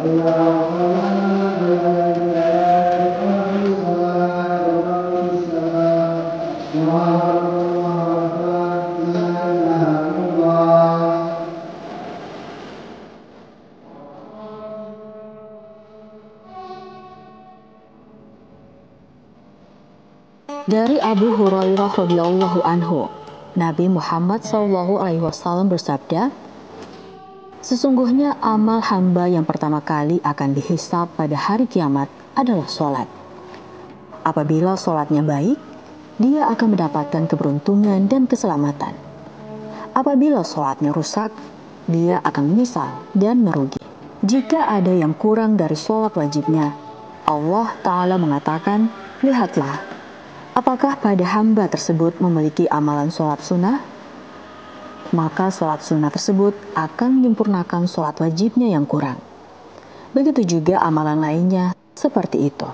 Dari Abu Hurairah radhiyallahu anhu, Nabi Muhammad SAW bersabda, "Sesungguhnya amal hamba yang pertama kali akan dihisab pada hari kiamat adalah sholat. Apabila sholatnya baik, dia akan mendapatkan keberuntungan dan keselamatan. Apabila sholatnya rusak, dia akan menyesal dan merugi. Jika ada yang kurang dari sholat wajibnya, Allah Ta'ala mengatakan, lihatlah, apakah pada hamba tersebut memiliki amalan sholat sunnah? Maka sholat sunnah tersebut akan menyempurnakan sholat wajibnya yang kurang. Begitu juga amalan lainnya seperti itu."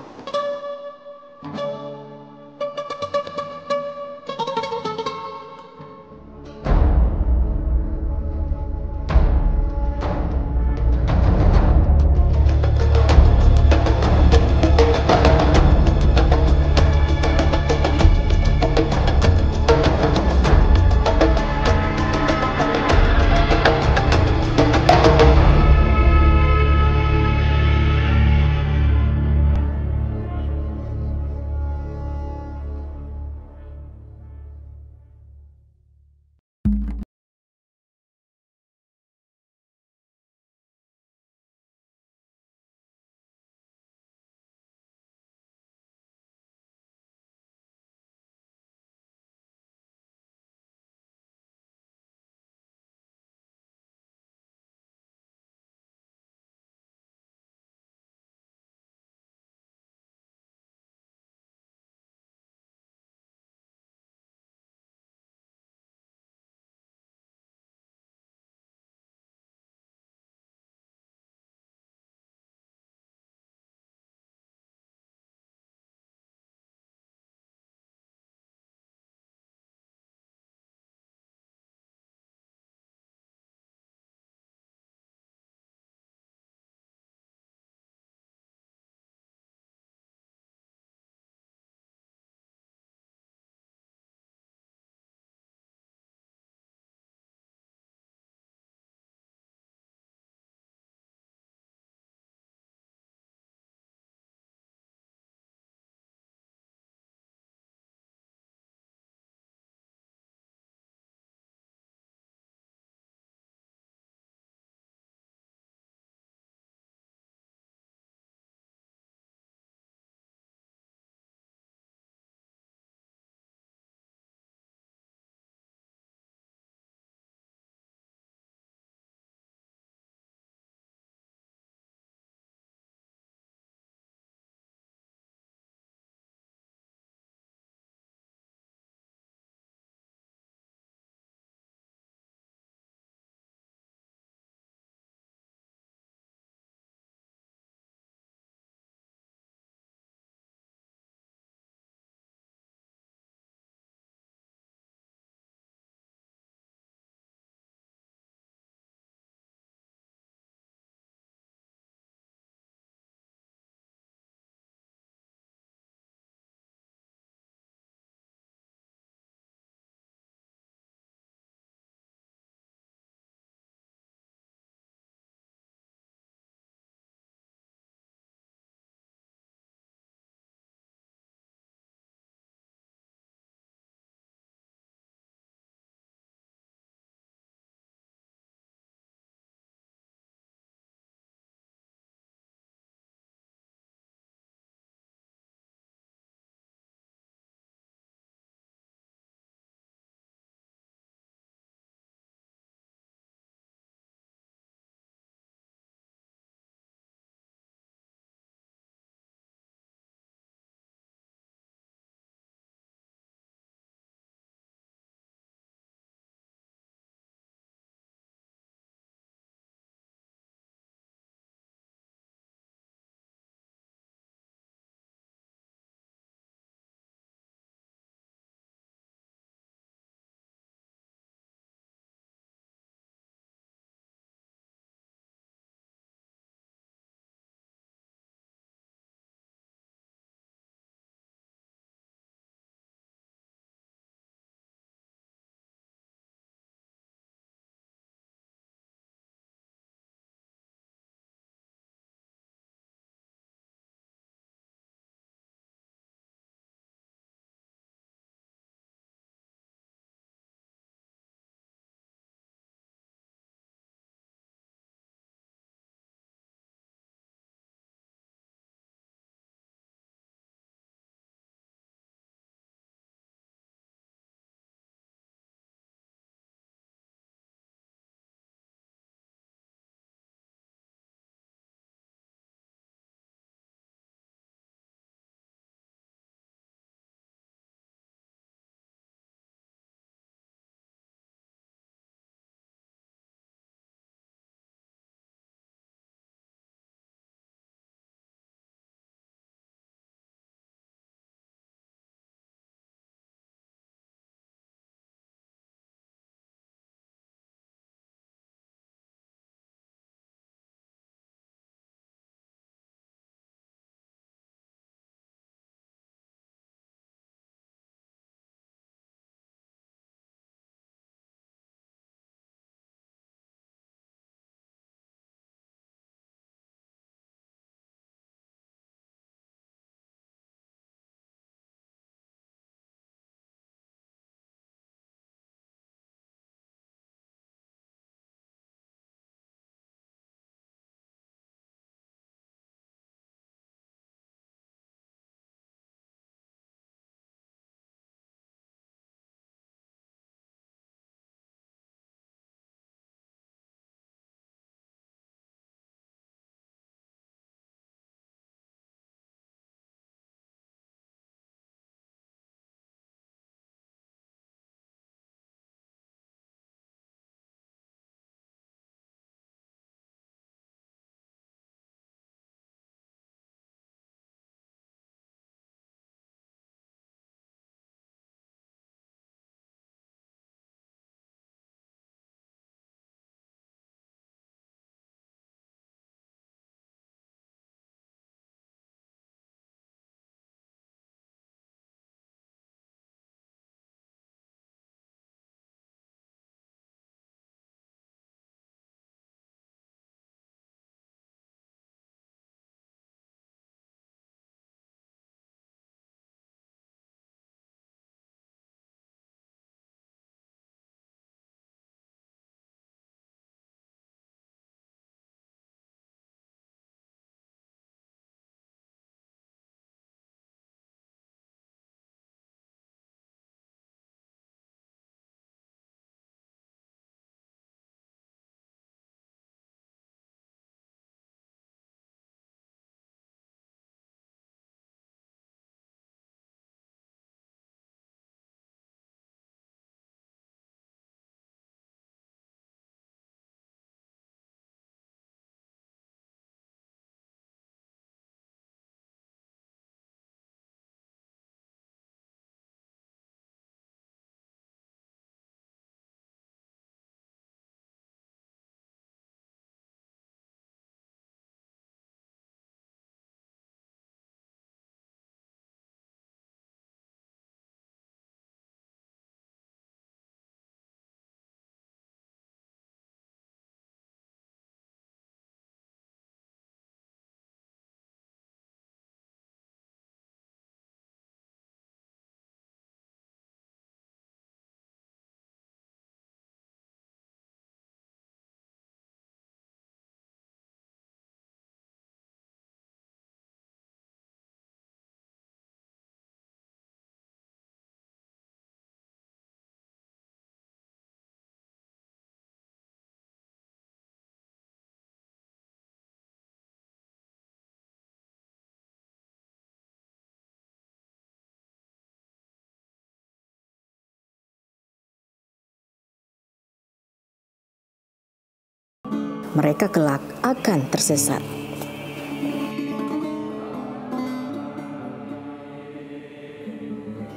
mereka kelak akan tersesat.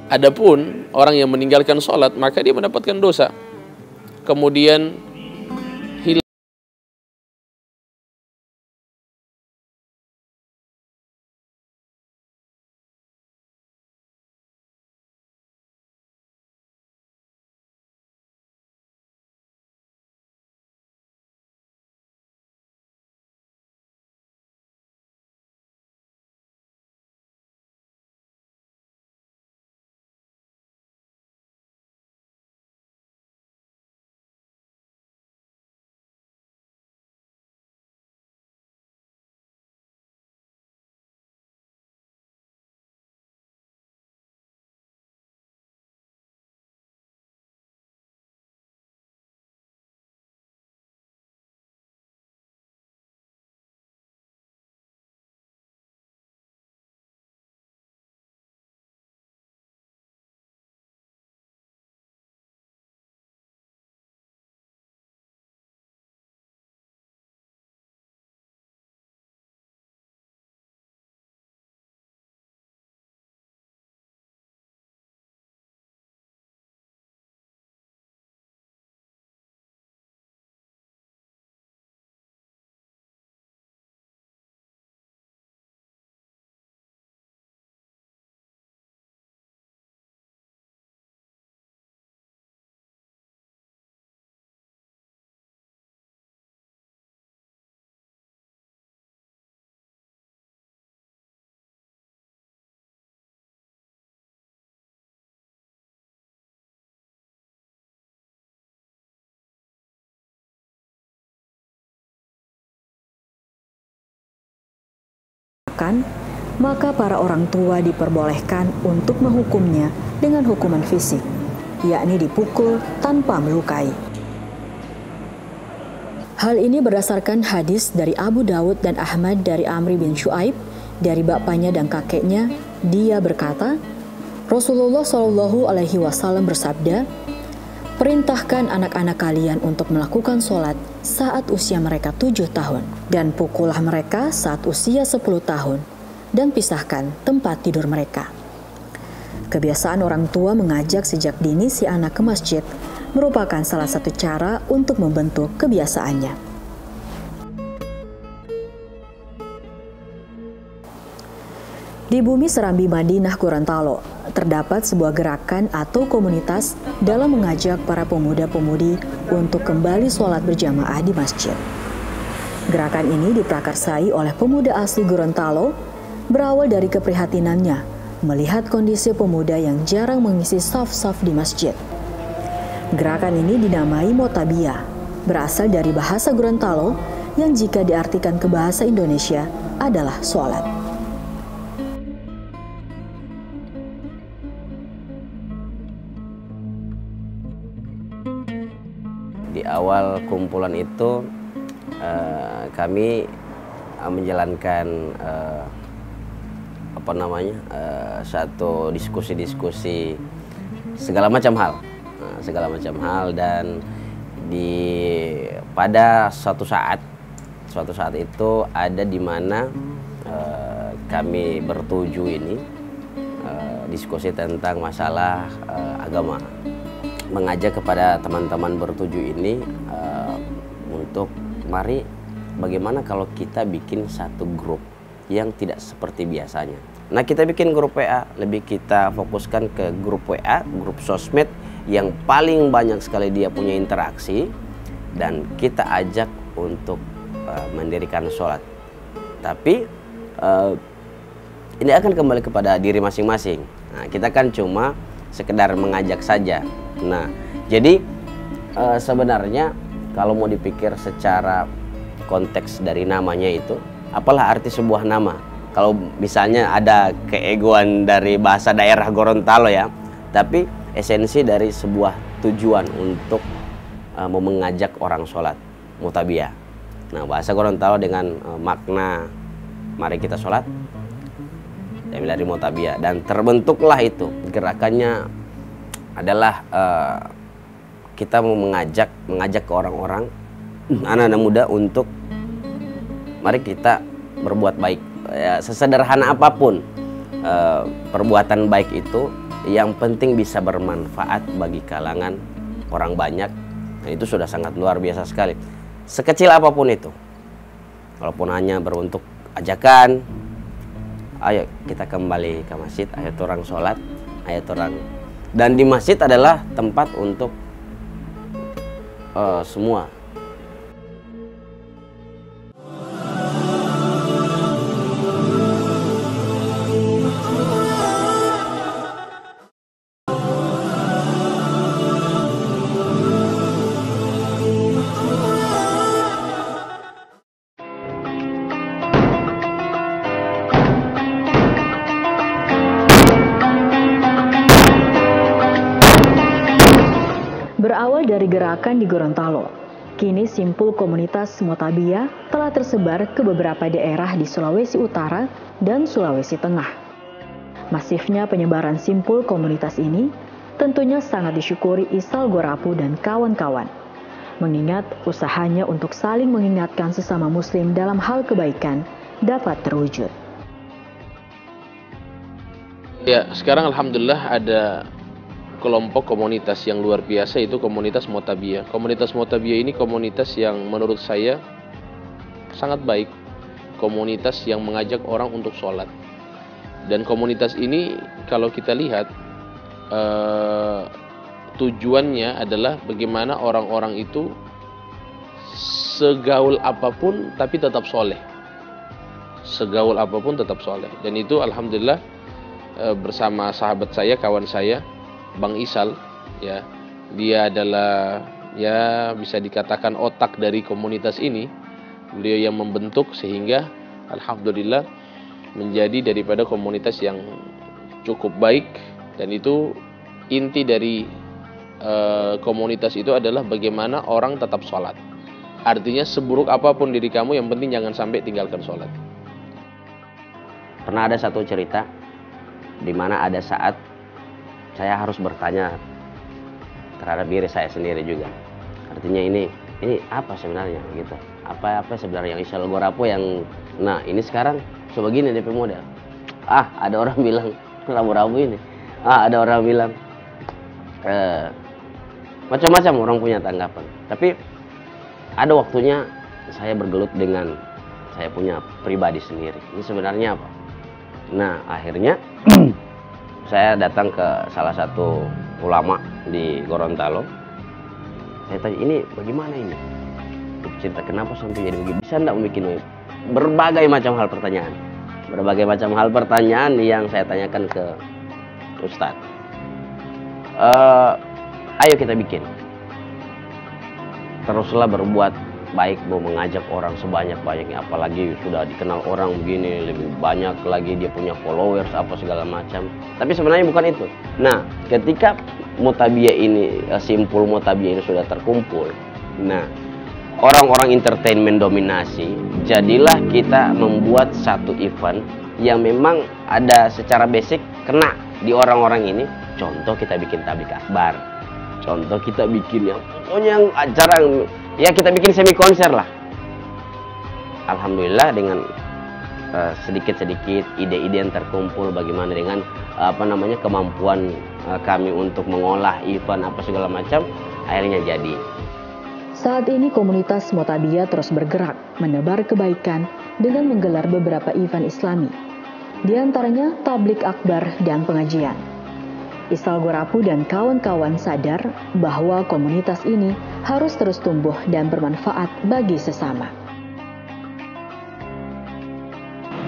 Adapun orang yang meninggalkan sholat, maka dia mendapatkan dosa. Kemudian hilang maka para orang tua diperbolehkan untuk menghukumnya dengan hukuman fisik, yakni dipukul tanpa melukai. Hal ini berdasarkan hadis dari Abu Dawud dan Ahmad dari Amri bin Syuaib dari bapaknya dan kakeknya. Dia berkata, Rasulullah Shallallahu Alaihi Wasallam bersabda, perintahkan anak-anak kalian untuk melakukan sholat saat usia mereka 7 tahun, dan pukullah mereka saat usia 10 tahun, dan pisahkan tempat tidur mereka. Kebiasaan orang tua mengajak sejak dini si anak ke masjid merupakan salah satu cara untuk membentuk kebiasaannya. Di bumi serambi Madinah Gorontalo, terdapat sebuah gerakan atau komunitas dalam mengajak para pemuda-pemudi untuk kembali sholat berjamaah di masjid. Gerakan ini diprakarsai oleh pemuda asli Gorontalo, berawal dari keprihatinannya melihat kondisi pemuda yang jarang mengisi saf-saf di masjid. Gerakan ini dinamai Motabia, berasal dari bahasa Gorontalo yang jika diartikan ke bahasa Indonesia adalah sholat. Di awal kumpulan itu kami menjalankan satu diskusi-diskusi segala macam hal, dan pada suatu saat itu ada di mana kami bertujuh ini diskusi tentang masalah agama, mengajak kepada teman-teman bertujuh ini untuk mari bagaimana kalau kita bikin satu grup yang tidak seperti biasanya. Nah, kita bikin grup WA, lebih kita fokuskan ke grup WA, grup sosmed yang paling banyak sekali dia punya interaksi, dan kita ajak untuk mendirikan sholat. Tapi ini akan kembali kepada diri masing-masing. Nah, kita kan cuma sekedar mengajak saja. Nah, jadi sebenarnya kalau mau dipikir secara konteks dari namanya itu, apalah arti sebuah nama? Kalau misalnya ada keegoan dari bahasa daerah Gorontalo ya, tapi esensi dari sebuah tujuan untuk mau mengajak orang sholat, Motabia. Nah, bahasa Gorontalo dengan makna mari kita sholat, dari Motabia, dan terbentuklah itu gerakannya adalah kita mau mengajak ke orang-orang anak-anak muda untuk mari kita berbuat baik. Ya, sesederhana apapun perbuatan baik itu, yang penting bisa bermanfaat bagi kalangan orang banyak. Nah, itu sudah sangat luar biasa sekali. Sekecil apapun itu, walaupun hanya beruntuk ajakan, ayo kita kembali ke masjid, ayo orang sholat, ayo orang. Dan di masjid adalah tempat untuk semua. Berawal dari gerakan di Gorontalo, kini simpul komunitas Mutabiyah telah tersebar ke beberapa daerah di Sulawesi Utara dan Sulawesi Tengah. Masifnya penyebaran simpul komunitas ini tentunya sangat disyukuri Isal Gorapu dan kawan-kawan, mengingat usahanya untuk saling mengingatkan sesama muslim dalam hal kebaikan dapat terwujud. Ya, sekarang alhamdulillah ada kelompok komunitas yang luar biasa, itu komunitas Mutabiyah. Komunitas Mutabiyah ini komunitas yang menurut saya sangat baik. Komunitas yang mengajak orang untuk sholat. Dan komunitas ini kalau kita lihat tujuannya adalah bagaimana orang-orang itu segaul apapun tapi tetap soleh. Segaul apapun tetap soleh. Dan itu alhamdulillah bersama sahabat saya, kawan saya, Bang Isal, ya, dia adalah ya bisa dikatakan otak dari komunitas ini. Beliau yang membentuk sehingga alhamdulillah menjadi daripada komunitas yang cukup baik. Dan itu inti dari komunitas itu adalah bagaimana orang tetap sholat. Artinya seburuk apapun diri kamu, yang penting jangan sampai tinggalkan sholat. Pernah ada satu cerita di mana ada saat saya harus bertanya terhadap diri saya sendiri juga. Artinya ini apa sebenarnya gitu. Apa sebenarnya yang Isal Gorapu yang ini sekarang sebegini DP model. Ada orang bilang rabu-rabu ini. Ada orang bilang macam-macam orang punya tanggapan. Tapi ada waktunya saya bergelut dengan saya punya pribadi sendiri. Ini sebenarnya apa? Nah, akhirnya saya datang ke salah satu ulama di Gorontalo. Saya tanya, ini bagaimana ini? Cerita kenapa sampai jadi begini? Bisa enggak bikin berbagai macam hal pertanyaan. Berbagai macam hal pertanyaan yang saya tanyakan ke Ustadz. Ayo kita bikin. Teruslah berbuat baik, mau mengajak orang sebanyak-banyaknya, apalagi sudah dikenal orang begini, lebih banyak lagi dia punya followers apa segala macam. Tapi sebenarnya bukan itu. Nah, ketika Mutabiyah ini, simpul Mutabiyah ini sudah terkumpul, nah orang-orang entertainment dominasi, jadilah kita membuat satu event yang memang ada secara basic kena di orang-orang ini. Contoh kita bikin tablik akbar, contoh kita bikin yang pokoknya yang acara ya kita bikin semi konser lah. Alhamdulillah dengan sedikit-sedikit ide-ide yang terkumpul, bagaimana dengan kemampuan kami untuk mengolah event apa segala macam, akhirnya jadi. Saat ini komunitas Mutabiyah terus bergerak menebar kebaikan dengan menggelar beberapa event Islami, di antaranya tablik akbar dan pengajian. Isal Gorapu dan kawan-kawan sadar bahwa komunitas ini harus terus tumbuh dan bermanfaat bagi sesama.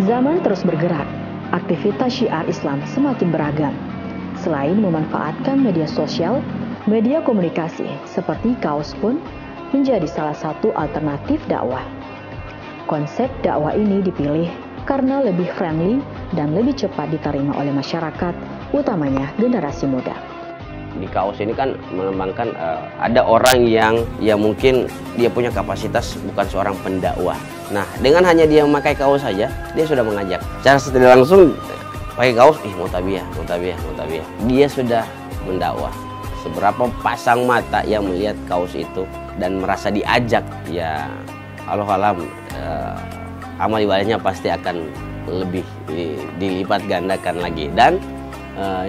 Zaman terus bergerak, aktivitas syiar Islam semakin beragam. Selain memanfaatkan media sosial, media komunikasi seperti kaos pun menjadi salah satu alternatif dakwah. Konsep dakwah ini dipilih karena lebih friendly dan lebih cepat diterima oleh masyarakat, utamanya generasi muda. Di kaos ini kan mengembangkan ada orang yang mungkin dia punya kapasitas bukan seorang pendakwah. Nah, dengan hanya dia memakai kaos saja, dia sudah mengajak. Secara tidak langsung pakai kaos, Mutabiyah. Dia sudah mendakwah. Seberapa pasang mata yang melihat kaos itu, dan merasa diajak, ya Allah alam, amal ibadahnya pasti akan lebih dilipat gandakan lagi. Dan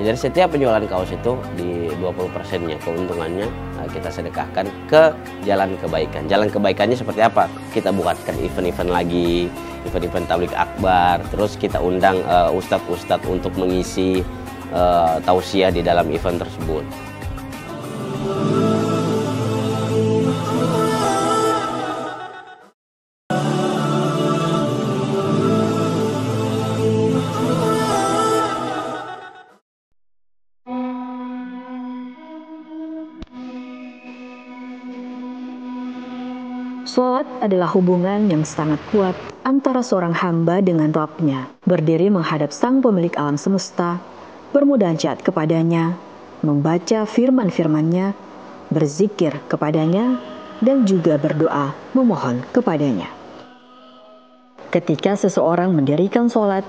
dari setiap penjualan kaos itu di 20%-nya keuntungannya kita sedekahkan ke jalan kebaikan. Jalan kebaikannya seperti apa? Kita buatkan event-event lagi, event-event tabligh akbar, terus kita undang ustadz-ustadz untuk mengisi tausiah di dalam event tersebut. Salat adalah hubungan yang sangat kuat antara seorang hamba dengan Rabb-Nya. Berdiri menghadap Sang Pemilik alam semesta, bermunajat kepadanya, membaca firman-firman-Nya, berzikir kepadanya, dan juga berdoa memohon kepadanya. Ketika seseorang mendirikan salat,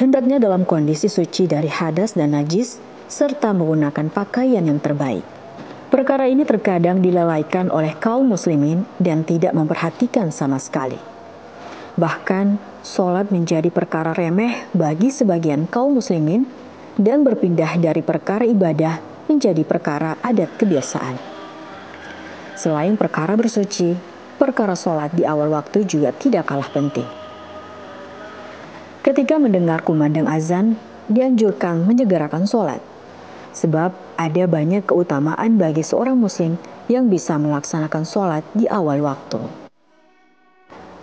hendaknya dalam kondisi suci dari hadas dan najis, serta menggunakan pakaian yang terbaik. Perkara ini terkadang dilalaikan oleh kaum muslimin dan tidak memperhatikan sama sekali. Bahkan, sholat menjadi perkara remeh bagi sebagian kaum muslimin dan berpindah dari perkara ibadah menjadi perkara adat kebiasaan. Selain perkara bersuci, perkara sholat di awal waktu juga tidak kalah penting. Ketika mendengar kumandang azan, dianjurkan menyegerakan sholat. Sebab ada banyak keutamaan bagi seorang muslim yang bisa melaksanakan sholat di awal waktu.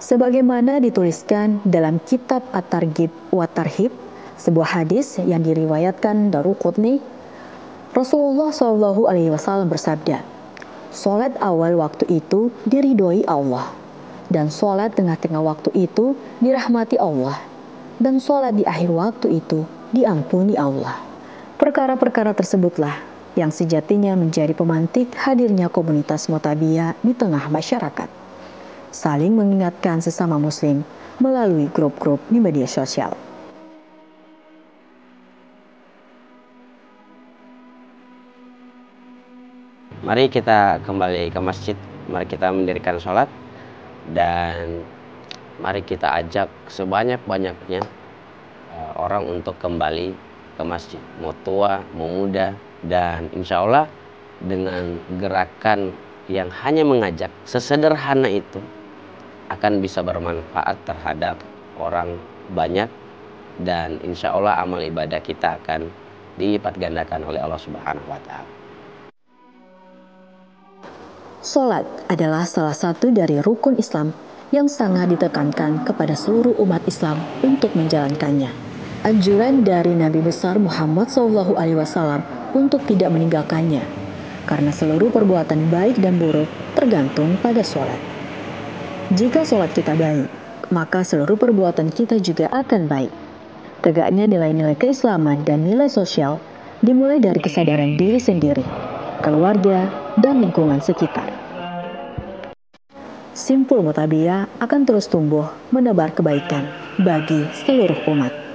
Sebagaimana dituliskan dalam kitab At-Targhib wa Tarhib, sebuah hadis yang diriwayatkan Daruqutni, Rasulullah SAW bersabda, "Sholat awal waktu itu diridhoi Allah, dan sholat tengah-tengah waktu itu dirahmati Allah, dan sholat di akhir waktu itu diampuni Allah." Perkara-perkara tersebutlah yang sejatinya menjadi pemantik hadirnya komunitas Mutabiyah di tengah masyarakat. Saling mengingatkan sesama muslim melalui grup-grup di media sosial. Mari kita kembali ke masjid, mari kita mendirikan sholat, dan mari kita ajak sebanyak-banyaknya orang untuk kembali ke masjid, mau tua, mau muda, dan insya Allah dengan gerakan yang hanya mengajak sesederhana itu akan bisa bermanfaat terhadap orang banyak, dan insya Allah amal ibadah kita akan dilipat gandakan oleh Allah Subhanahu wa Ta'ala. Salat adalah salah satu dari rukun Islam yang sangat ditekankan kepada seluruh umat Islam untuk menjalankannya. Anjuran dari Nabi besar Muhammad SAW untuk tidak meninggalkannya, karena seluruh perbuatan baik dan buruk tergantung pada sholat. Jika sholat kita baik, maka seluruh perbuatan kita juga akan baik. Tegaknya nilai-nilai keislaman dan nilai sosial dimulai dari kesadaran diri sendiri, keluarga, dan lingkungan sekitar. Simpul Mutabiyah akan terus tumbuh menebar kebaikan bagi seluruh umat.